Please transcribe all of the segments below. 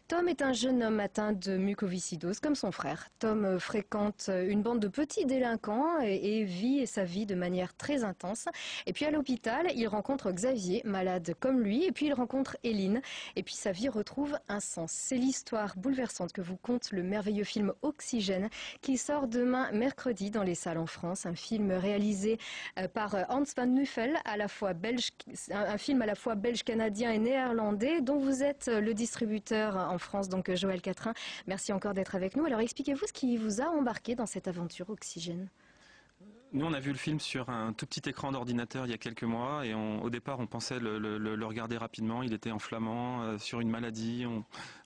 Tom est un jeune homme atteint de mucoviscidose comme son frère. Tom fréquente une bande de petits délinquants et vit sa vie de manière très intense. Et puis à l'hôpital, il rencontre Xavier, malade comme lui, et puis il rencontre Éline. Et puis sa vie retrouve un sens. C'est l'histoire bouleversante que vous conte le merveilleux film Oxygène qui sort demain mercredi dans les salles en France. Un film réalisé par Hans van Nuffel, un film à la fois belge, canadien et néerlandais, dont vous êtes le distributeur en France, donc Joël Catrin. Merci encore d'être avec nous. Alors expliquez-vous ce qui vous a embarqué dans cette aventure Oxygène. Nous, on a vu le film sur un tout petit écran d'ordinateur il y a quelques mois et au départ, on pensait le regarder rapidement. Il était en flamand, sur une maladie.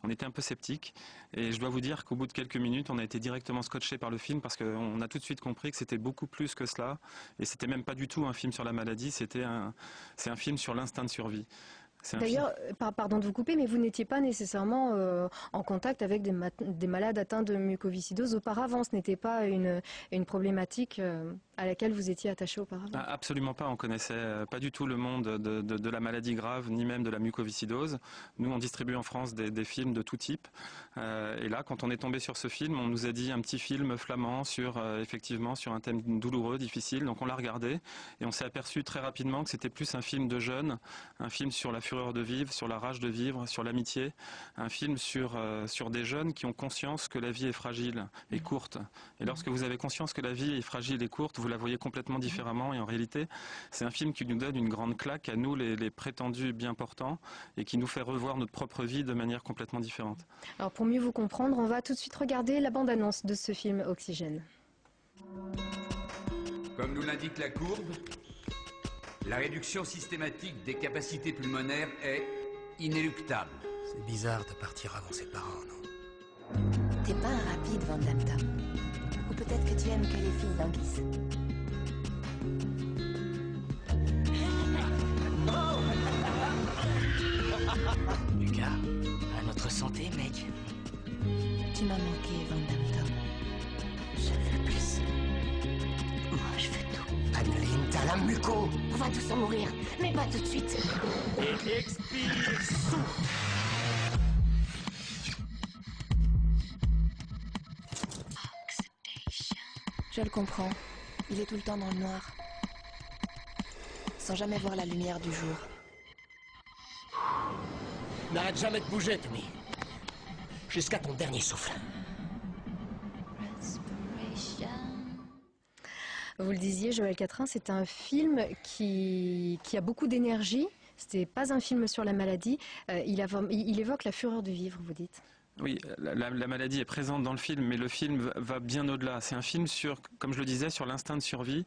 On était un peu sceptiques. Et je dois vous dire qu'au bout de quelques minutes, on a été directement scotché par le film parce qu'on a tout de suite compris que c'était beaucoup plus que cela. Et c'était même pas du tout un film sur la maladie, c'est un film sur l'instinct de survie. D'ailleurs, pardon de vous couper, mais vous n'étiez pas nécessairement en contact avec des malades atteints de mucoviscidose auparavant. Ce n'était pas une problématique à laquelle vous étiez attaché auparavant. Absolument pas, on connaissait pas du tout le monde de la maladie grave, ni même de la mucoviscidose. Nous, on distribue en France des films de tout type. Et là, quand on est tombé sur ce film, on nous a dit un petit film flamand effectivement sur un thème douloureux, difficile. Donc on l'a regardé et on s'est aperçu très rapidement que c'était plus un film de jeunes, un film sur la fureur de vivre, sur la rage de vivre, sur l'amitié, un film sur des jeunes qui ont conscience que la vie est fragile et courte. Et lorsque vous avez conscience que la vie est fragile et courte, vous la voyez complètement différemment et en réalité, c'est un film qui nous donne une grande claque à nous, les prétendus bien portants, et qui nous fait revoir notre propre vie de manière complètement différente. Alors pour mieux vous comprendre, on va tout de suite regarder la bande-annonce de ce film Oxygène. Comme nous l'indique la courbe, la réduction systématique des capacités pulmonaires est inéluctable. C'est bizarre de partir avant ses parents, non? T'es pas un rapide, Van Damme Tom. Ou peut-être que tu aimes que les filles languissent. Lucas, à notre santé, mec. Tu m'as manqué, Van Damme Tom. Je veux plus. Moi, je veux tout. Adeline, t'as la muco. On va tous en mourir, mais pas tout de suite. Et expire, souffle. Je le comprends. Il est tout le temps dans le noir. Sans jamais voir la lumière du jour. N'arrête jamais de bouger, Tommy. Jusqu'à ton dernier souffle. Vous le disiez, Joël Catrin, c'est un film qui a beaucoup d'énergie. C'était pas un film sur la maladie. Il évoque la fureur du vivre, vous dites. Oui, la maladie est présente dans le film, mais le film va bien au-delà. C'est un film sur, comme je le disais, sur l'instinct de survie.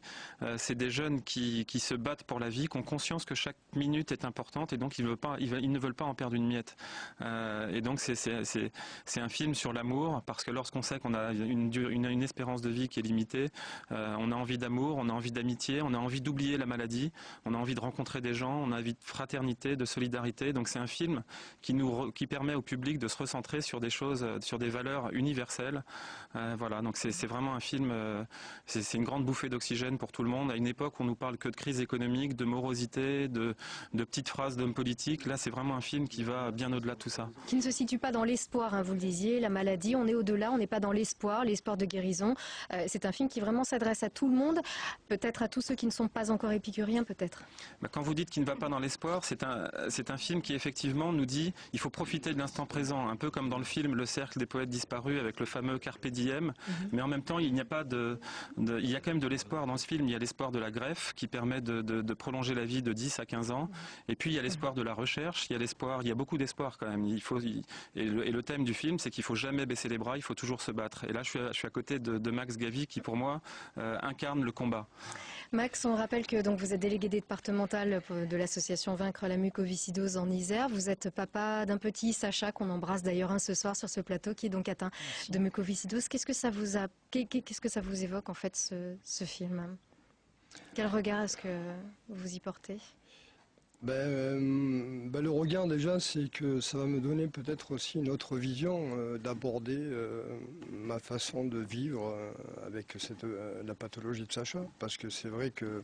C'est des jeunes qui se battent pour la vie, qui ont conscience que chaque minute est importante et donc ils ne veulent pas en perdre une miette. Et donc c'est un film sur l'amour, parce que lorsqu'on sait qu'on a une espérance de vie qui est limitée, on a envie d'amour, on a envie d'amitié, on a envie d'oublier la maladie, on a envie de rencontrer des gens, on a envie de fraternité, de solidarité. Donc c'est un film qui permet au public de se recentrer sur des choses, sur des valeurs universelles. Voilà, donc c'est vraiment un film, c'est une grande bouffée d'oxygène pour tout le monde. À une époque où on nous parle que de crise économique, de morosité, de petites phrases d'hommes politiques, là c'est vraiment un film qui va bien au-delà de tout ça. Qui ne se situe pas dans l'espoir, hein, vous le disiez, la maladie, on est au-delà, on n'est pas dans l'espoir de guérison. C'est un film qui vraiment s'adresse à tout le monde, peut-être à tous ceux qui ne sont pas encore épicuriens, peut-être. Quand vous dites qu'il ne va pas dans l'espoir, c'est un film qui effectivement nous dit il faut profiter de l'instant présent, un peu comme dans le film Le Cercle des poètes disparus avec le fameux Carpe Diem, mais en même temps il n'y a pas il y a quand même de l'espoir dans ce film. Il y a l'espoir de la greffe qui permet de prolonger la vie de 10 à 15 ans, et puis il y a l'espoir de la recherche, il y a beaucoup d'espoir quand même. Et le thème du film, c'est qu'il faut jamais baisser les bras, il faut toujours se battre. Et là je suis à côté de Max Gavi qui pour moi incarne le combat. Max, on rappelle que donc vous êtes délégué départemental de l'association Vaincre la mucoviscidose en Isère. Vous êtes papa d'un petit, Sacha, qu'on embrasse d'ailleurs ce soir sur ce plateau, qui est donc atteint de mucoviscidose. Qu'est-ce que ça vous évoque en fait ce film? Quel regard est-ce que vous y portez? Le regard déjà, c'est que ça va me donner peut-être aussi une autre vision d'aborder ma façon de vivre avec la pathologie de Sacha, parce que c'est vrai que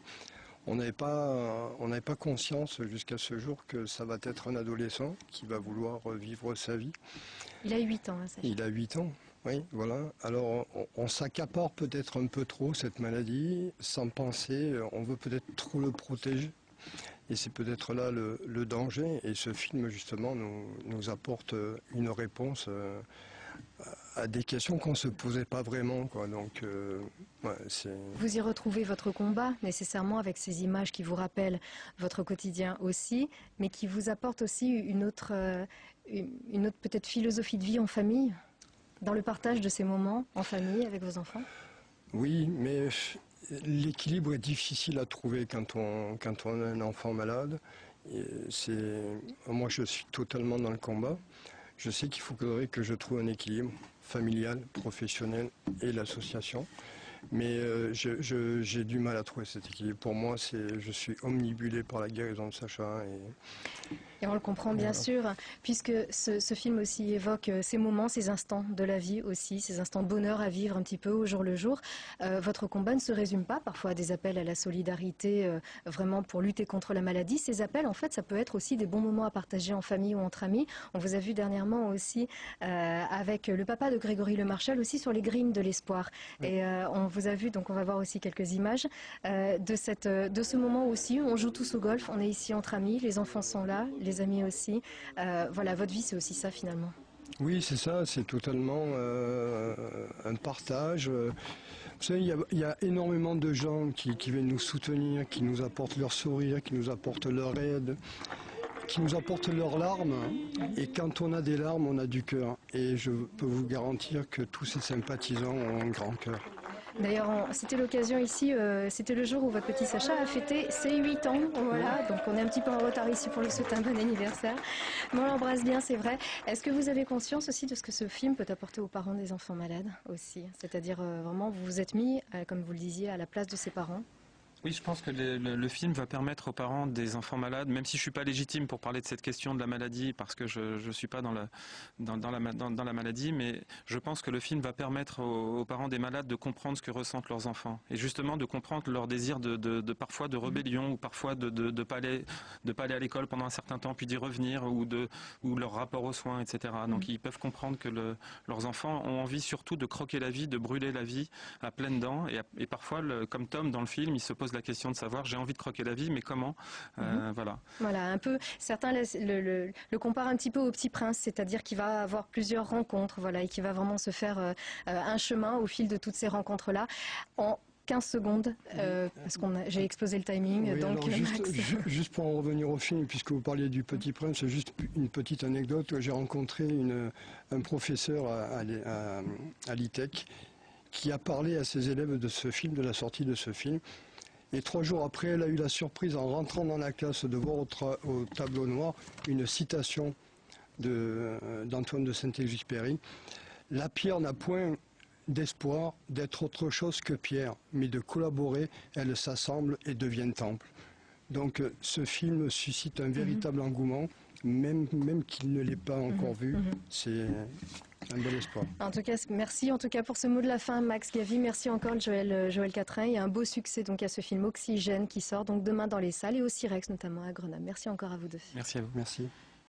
On n'avait pas conscience jusqu'à ce jour que ça va être un adolescent qui va vouloir vivre sa vie. Il a 8 ans, hein, Sacha. Il a 8 ans, oui, voilà. Alors on s'accapare peut-être un peu trop cette maladie, sans penser, on veut peut-être trop le protéger. Et c'est peut-être là le danger. Et ce film, justement, nous apporte une réponse à des questions qu'on ne se posait pas vraiment, quoi. Donc, ouais, vous y retrouvez votre combat, nécessairement, avec ces images qui vous rappellent votre quotidien aussi, mais qui vous apportent aussi une autre peut-être philosophie de vie en famille, dans le partage de ces moments en famille avec vos enfants. Oui, mais l'équilibre est difficile à trouver quand on a un enfant malade. Moi, je suis totalement dans le combat. Je sais qu'il faudrait que je trouve un équilibre familial, professionnel et l'association. Mais j'ai du mal à trouver cet équilibre. Pour moi, je suis omnibulé par la guérison de Sacha. Et on le comprend bien sûr, puisque ce film aussi évoque ces moments, ces instants de la vie aussi, ces instants de bonheur à vivre un petit peu au jour le jour. Votre combat ne se résume pas parfois à des appels à la solidarité, vraiment pour lutter contre la maladie. Ces appels, en fait, ça peut être aussi des bons moments à partager en famille ou entre amis. On vous a vu dernièrement aussi avec le papa de Grégory Lemarchal aussi sur les greens de l'espoir. Oui. Et on vous a vu, donc on va voir aussi quelques images de ce moment aussi où on joue tous au golf, on est ici entre amis, les enfants sont là, les amis aussi. Voilà, votre vie, c'est aussi ça finalement. Oui, c'est ça, c'est totalement un partage. Vous savez, il y a énormément de gens qui viennent nous soutenir, qui nous apportent leur sourire, qui nous apportent leur aide, qui nous apportent leurs larmes. Et quand on a des larmes, on a du cœur. Et je peux vous garantir que tous ces sympathisants ont un grand cœur. D'ailleurs, c'était l'occasion ici, c'était le jour où votre petit Sacha a fêté ses 8 ans. Voilà, donc on est un petit peu en retard ici pour lui souhaiter un bon anniversaire. Mais on l'embrasse bien, c'est vrai. Est-ce que vous avez conscience aussi de ce que ce film peut apporter aux parents des enfants malades aussi? C'est-à-dire vraiment, vous vous êtes mis, comme vous le disiez, à la place de ses parents? Oui, je pense que le film va permettre aux parents des enfants malades, même si je ne suis pas légitime pour parler de cette question de la maladie, parce que je ne suis pas dans la maladie, mais je pense que le film va permettre aux parents des malades de comprendre ce que ressentent leurs enfants. Et justement de comprendre leur désir parfois de rébellion, ou parfois de pas aller à l'école pendant un certain temps, puis d'y revenir, ou leur rapport aux soins, etc. Donc ils peuvent comprendre que leurs enfants ont envie surtout de croquer la vie, de brûler la vie à pleines dents. Et parfois, comme Tom dans le film, il se pose la question de savoir, j'ai envie de croquer la vie, mais comment? Voilà. Voilà, un peu. Certains le comparent un petit peu au Petit Prince, c'est-à-dire qu'il va avoir plusieurs rencontres, voilà, et qu'il va vraiment se faire un chemin au fil de toutes ces rencontres-là. En 15 secondes, parce que j'ai explosé le timing. Oui, donc, juste pour en revenir au film, puisque vous parliez du Petit Prince, c'est juste une petite anecdote. J'ai rencontré un professeur à l'ITEC qui a parlé à ses élèves de ce film, de la sortie de ce film. Et 3 jours après, elle a eu la surprise, en rentrant dans la classe, de voir au tableau noir une citation d'Antoine de Saint-Exupéry. « La pierre n'a point d'espoir d'être autre chose que pierre, mais de collaborer, elle s'assemble et devient temple. » Donc ce film suscite un véritable engouement, même qu'il ne l'ait pas encore vu. C'est un bel espoir. En tout cas, merci pour ce mot de la fin, Max Gavi. Merci encore, Joël Catrin. Il y a un beau succès donc à ce film Oxygène qui sort donc demain dans les salles et au Sirex notamment à Grenoble. Merci encore à vous deux. Merci à vous. Merci.